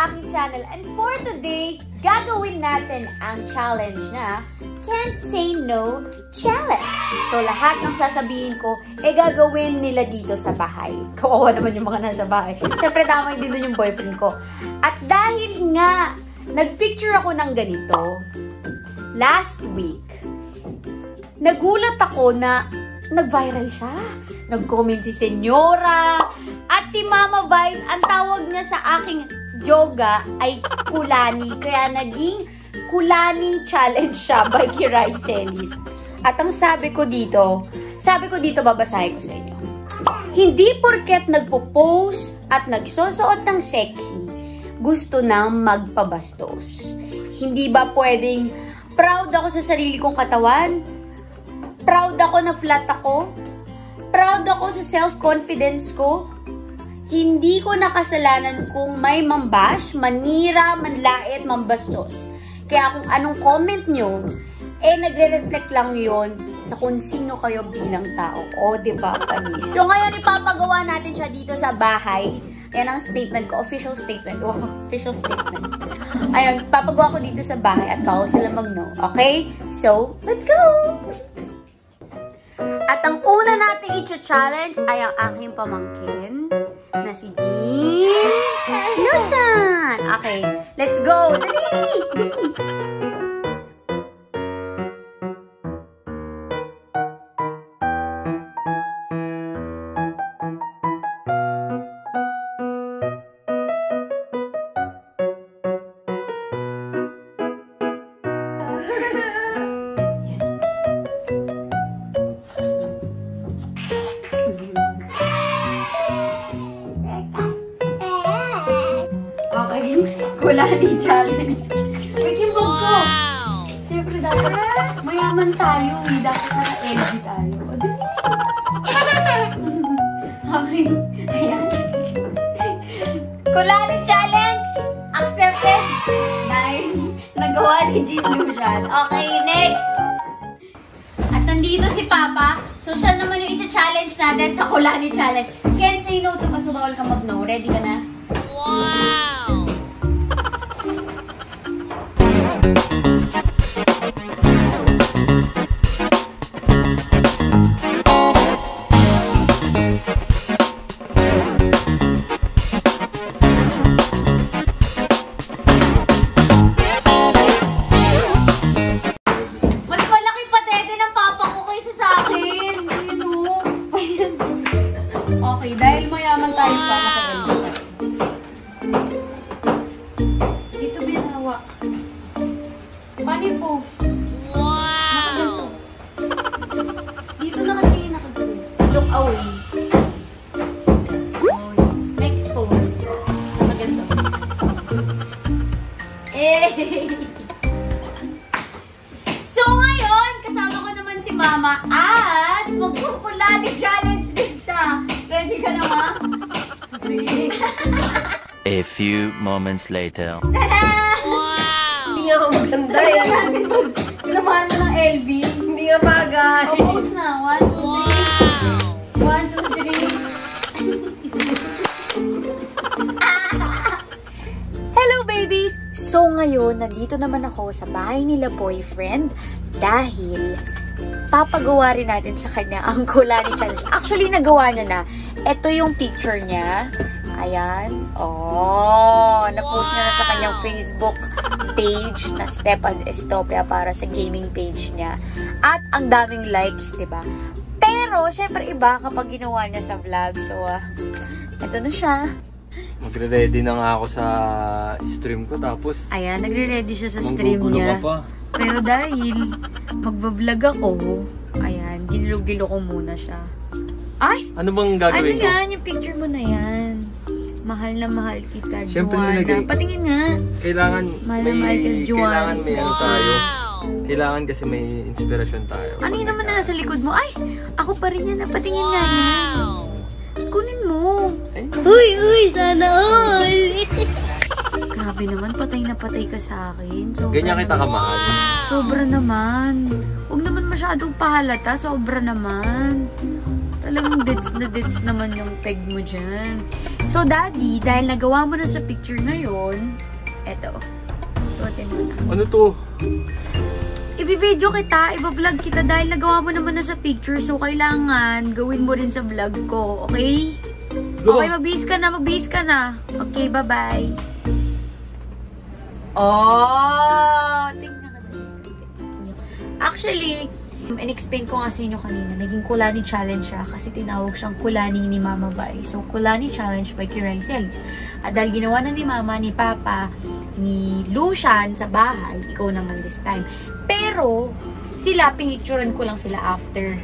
aking channel. And for today, gagawin natin ang challenge na Can't Say No Challenge. So, lahat ng sasabihin ko, gagawin nila dito sa bahay. Kawawa naman yung mga nasa bahay. Siyempre, damay din doon yung boyfriend ko. At dahil nga, nagpicture ako ng ganito, last week, nagulat ako na nag-viral siya. Nag-comment si Senyora at si Mama Vice. Ang tawag niya sa aking yoga ay Kulani. Kaya naging Kulani Challenge siya by Kiray Celis. At ang sabi ko dito, babasahin ko sa inyo. Hindi porket nagpo-post at nagsusuot ng sexy, gusto nang magpabastos. Hindi ba pwedeng proud ako sa sarili kong katawan? Proud ako na flat ako? Proud ako sa self-confidence ko? Hindi ko nakasalanan kung may mambash, manira, manlait, mambastos. Kaya kung anong comment nyo, nagre-reflect lang yon sa kung sino kayo bilang tao. O, diba, kanis? So, ngayon, ipapagawa natin siya dito sa bahay. Yan ang statement ko. Official statement. Wow, official statement. Ayun, papagawa ko dito sa bahay at bawal sila mag-know. Okay? So, let's go! At ang una nating i-challenge ay ang aking pamangkin na si Jean Lucian. Okay, let's go! Dali! Dali! Kulani challenge. Wait, yung bag ko. Siyempre, dapat mayaman tayo. Dapat na LG tayo. Okay. Ayan. Kulani challenge. Accepted. Dahil nagawa ni Jean Lucian. Okay, next. At nandito si Papa. So, siya naman yung i-challenge natin sa Kulani challenge. Can't say no to paso bawal ka mag-no. Ready ka na? Wow! Okay, dahil mayaman tayo pa nakaganda. Dito binawa. Paano yung pose? Wow! Dito nakatingin nakaganda. Look away. Next pose. Nakaganda. So ngayon, kasama ko naman si Mama at magkukulani challenge din siya. Ready ka na, Ma? Sige. A few moments later. Tada! Wow! Hindi nga ako maganda eh. Sinamahan mo ng LB. Hindi nga bagay. O, pose na. 1, 2, 3. 1, 2, 3. Hello, babies! So, ngayon, nandito naman ako sa bahay nila boyfriend dahil papagawa rin natin sa kanya ang Kulani challenge. Actually, nagawa niya na. Ito yung picture niya. Ayan. Oh, na-post niya na sa kanyang Facebook page na Step and Estopia para sa gaming page niya. At ang daming likes, diba? Pero, syempre iba kapag ginawa niya sa vlog. So, ito na siya. Magre-ready na nga ako sa stream ko. Tapos, ayan, nagre-ready siya sa stream niya. Ka pa. Pero dahil magbablog ako, ayan, ginilo-gilo ko muna siya. Ay! Ano bang gagawin ko? Ano yan? Yung picture mo na yan. Mahal na mahal kita, Siyempre, Joanna. Patingin nga. Kailangan mahal na mahal kita, Joanna. Kailangan may ano tayo. Kailangan kasi may inspirasyon tayo. Ano yun naman na nasa likod mo? Ay! Ako pa rin yan. Patingin nga yan. Kunin mo. Uy, sana all. Grabe naman, patay na patay ka sa akin. Ganyan kita kamahal. Sobra naman. Huwag naman masyadong pahalata. Sobra naman. Talagang deads na deads naman yung peg mo dyan. So, Daddy, dahil nagawa mo na sa picture ngayon, eto. Suotin mo na. Ano to? Ibi-video kita, iba-vlog kita dahil nagawa mo naman na sa picture. So, kailangan gawin mo rin sa vlog ko. Okay? Okay, magbihis ka na. Okay, bye-bye. Oh! Tingnan ka na. Actually, in-explain ko nga sa inyo kanina, naging Kulani Challenge siya kasi tinawag siyang Kulani ni Mama Bai. So, Kulani Challenge by Kiray Celis. At dahil ginawa na ni Mama, ni Papa, ni Lucian sa bahay, ikaw naman this time. Pero, sila, pinicturean ko lang sila after.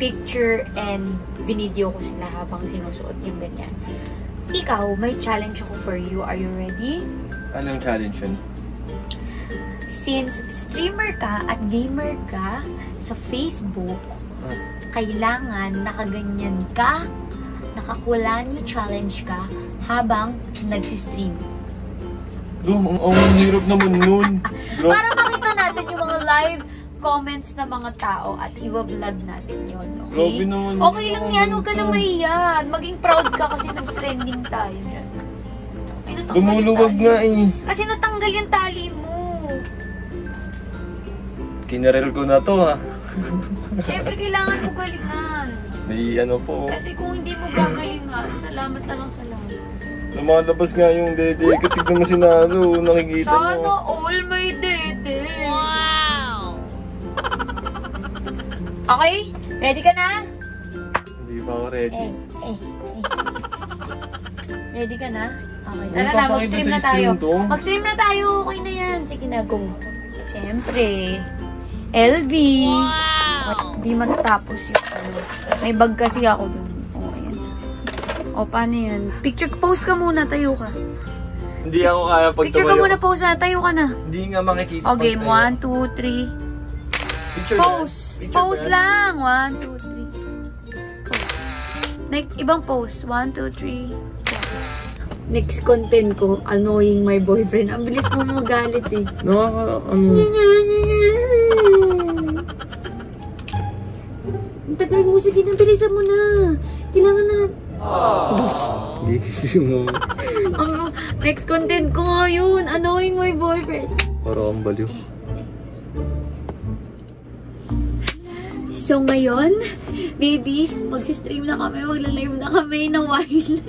Picture and video ko sila habang sinusuot yung ganyan. Ikaw, may challenge ako for you. Are you ready? Anong challenge yun? Since streamer ka at gamer ka sa Facebook, kailangan nakaganyan ka, nakakulani challenge ka habang nagsistream. Ang hirap naman nun. Para makita natin yung mga live comments ng mga tao at i-vlog natin yun. Okay? Okay lang yan. Huwag ka na mahiyan. Maging proud ka kasi nag-trending tayo dyan. Lumuluwag nga eh. Kasi natanggal yung tali mo. Kinarel ko na to ha. Siyempre kailangan mo galingan. May ano po. Kasi kung hindi mo gagalingan, salamat na lang sa lahat. Lumalabas nga yung dede. Tignan mo si Nalo. Nakikita mo. Sana all may dede. Wow! Okay? Ready ka na? Hindi pa ako ready. Ready ka na? Okay. Tara na, mag-stream na tayo. Mag-stream na tayo. Okay na yan. Sige na, go. Siyempre. LV. Wow! Hindi matatapos yung ano. May bag kasi ako dun. O, ayan. O, paano yan? Picture, pose ka muna. Tayo ka. Hindi ako kaya pag picture ka muna, pose na. Tayo ka na. Hindi nga makikita. O, game. 1, 2, 3. Pose. Pose lang. 1, 2, 3. Pose. Next, ibang pose. 1, 2, 3. Next content ko, annoying my boyfriend. Ang bilis mo magalit eh. Ang tagal mo, sige na, bilisan mo na. Kailangan na. Next content ko yun, annoying my boyfriend. Parang baliw. So ngayon, babies, magsistream na kami, magla-live na kami na while.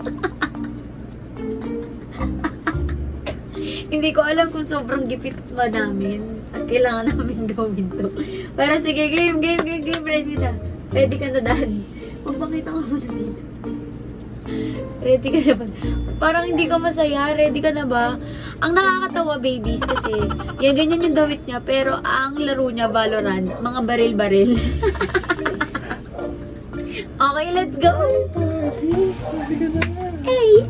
Hindi ko alam kung sobrang gipit ba namin at kailangan namin gawin to. Pero sige, game. Ready na. Ready ka na, Dad. Magpakita ka muna dito. Ready ka na ba? Parang hindi ka masaya. Ready ka na ba? Ang nakakatawa, babies, kasi yan, ganyan yung damit niya. Pero ang laro niya, Valorant. Mga baril-baril. Okay, let's go. Hey.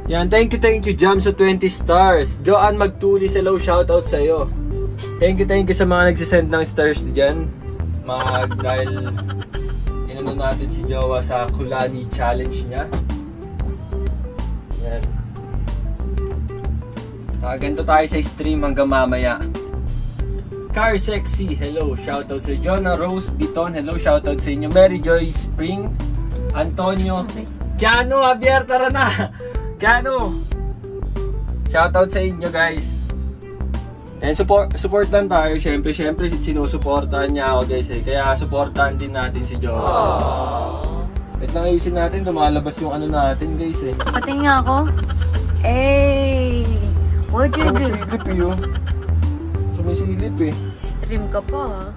Yan, thank you Jam sa 20 stars. Joanne Magtulis, hello, shoutout sa'yo. Thank you sa mga nagsisend ng stars dyan. Dahil inano natin si Jowa sa Kulani Challenge niya. Yan. Ganito tayo sa stream hanggang mamaya. Car Sexy, hello, shoutout sa Jonah Rose Biton, hello, shoutout sa inyo. Mary Joy Spring, Antonio, Keanu, Javier, tara na! Keanu! Shoutout sa inyo, guys. And support lang tayo, syempre sinusuportahan niya ako, guys eh. Kaya supportahan din natin si Jowa. Wait lang, ayusin natin, lumalabas yung ano natin, guys eh. Pati nga ako. Hey! What'd you do? Sumisilip eh, yun. Sumisilip eh. Stream ka pa, ha?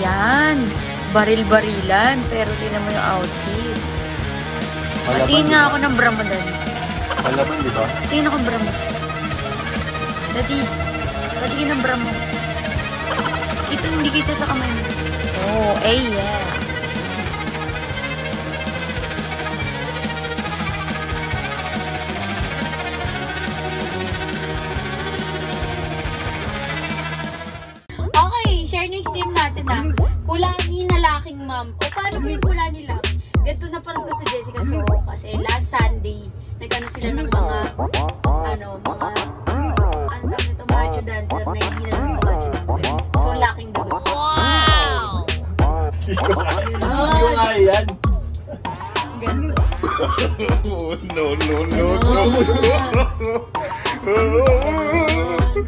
Yan. Baril-barilan. Pero tingnan mo yung outfit. Patingin nga ako ng bra mo, Daddy. Malaban, di ba? Tingin ako ng bra mo. Daddy, patingin ng bra mo. Ito, hindi kita sa kamay mo. Oh, yeah. Stream natin na Kulani na laking ma'am. O paano ba yung Kulani lang? Ganito na pala to sa Jessica So kasi last Sunday nagano sila ng mga tawag nito, macho dancer na hindi na ng macho dancer. So laking dagat. Yung nga yan. Ganito.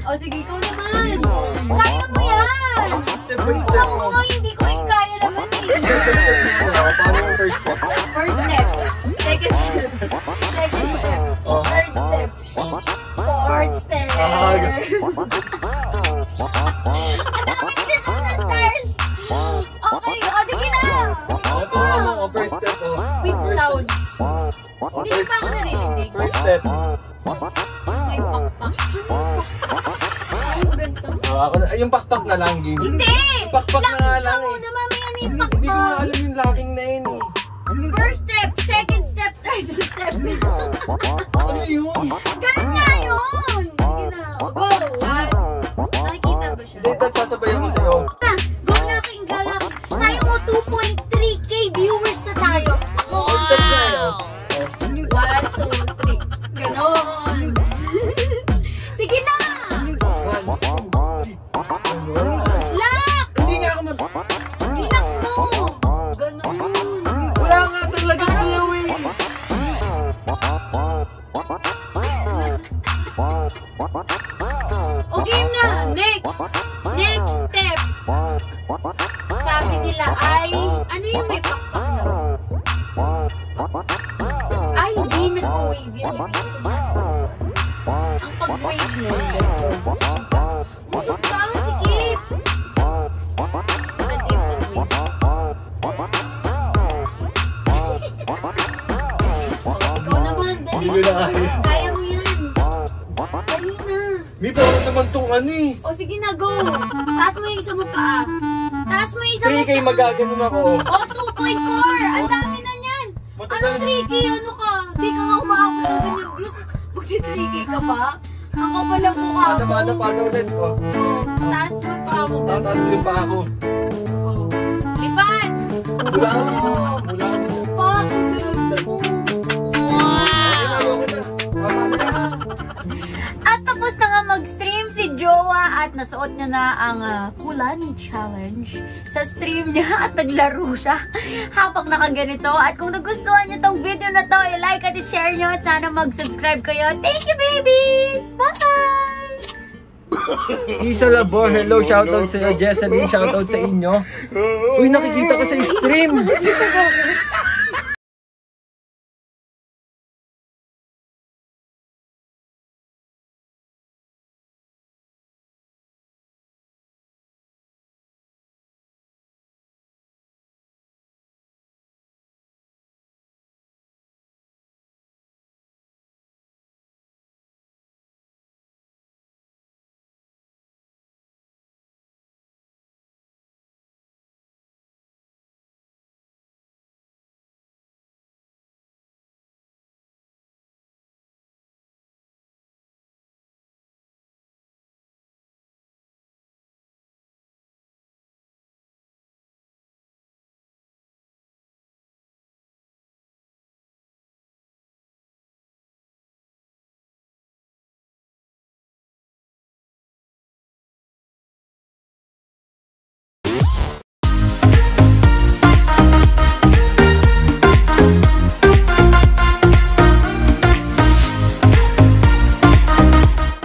O sige, ikaw naman. Kaya mo yan. Step by step. Ako, hindi ko kaya naman eh. Paano yung first step? First step. Second step. Second step. Third step. Fourth step. Ang dami nito na stars. Okay, o sige na. Ito naman ang first step. With sounds. Hindi pa ako narinig. First step. May pakpak. Ang ganito. Ako na, yung pakpak na lang, game. Hindi! Pakpak na nga lang eh. Laki ka muna, mamaya na yung Hindi ko nga pakpak. alam yung locking na yun eh. First step, second step, third step. Ano yun? Ganun nga yun! Sige na, go! Nakikita ba siya? Hindi, Dad, sasabayan ko sa'yo. Go laking galak! Sayang mo 2.3k viewers na tayo. Step na yun. 1, 2, 3. Ganon! Sige na! 1, 2, 3. Lock! Hindi nga ako mag... Lock mo! Ganon! Wala nga talaga sayaw eh. O game na! Next! Next step! Sabi nila ay... Ano yung may pakpak na? Ay, hindi nag-wave yan. Ang pag-wave mo. Busog ka ang sikip. Ito yung pag-wave. Ikaw naman, dali. Hindi ko na kaya. Kaya mo yan. Dali na. May parang naman tong ano eh. O sige na, go. Taas mo yung isa mo pa. Taas mo yung isa mo 3K magaganon ako. O, 2.4. Ang dami na niyan. Anong 3K? Ano ka? Di ka nga umaabot ng ganyan views. Magsi-3K ka ba? Ang kapal ang mukha mo. Pada ulit. Oh. O, taas mo pa mo. Tataas ko yung paa ko. O, lipat. Wala ako. O, Wala ako. fuck. At tapos na nga mag-stream si Jowa at nasuot niya na ang Kulani Challenge sa stream niya at naglaro siya habang nakaganito. At kung nagustuhan niyo tong video na to, i-like at i-share niyo at sana mag-subscribe kayo. Thank you, babies! Bye! Isa Labor, hello, shoutout sa'yo. Jesseline, shoutout sa inyo. Uy, nakikita ko sa stream.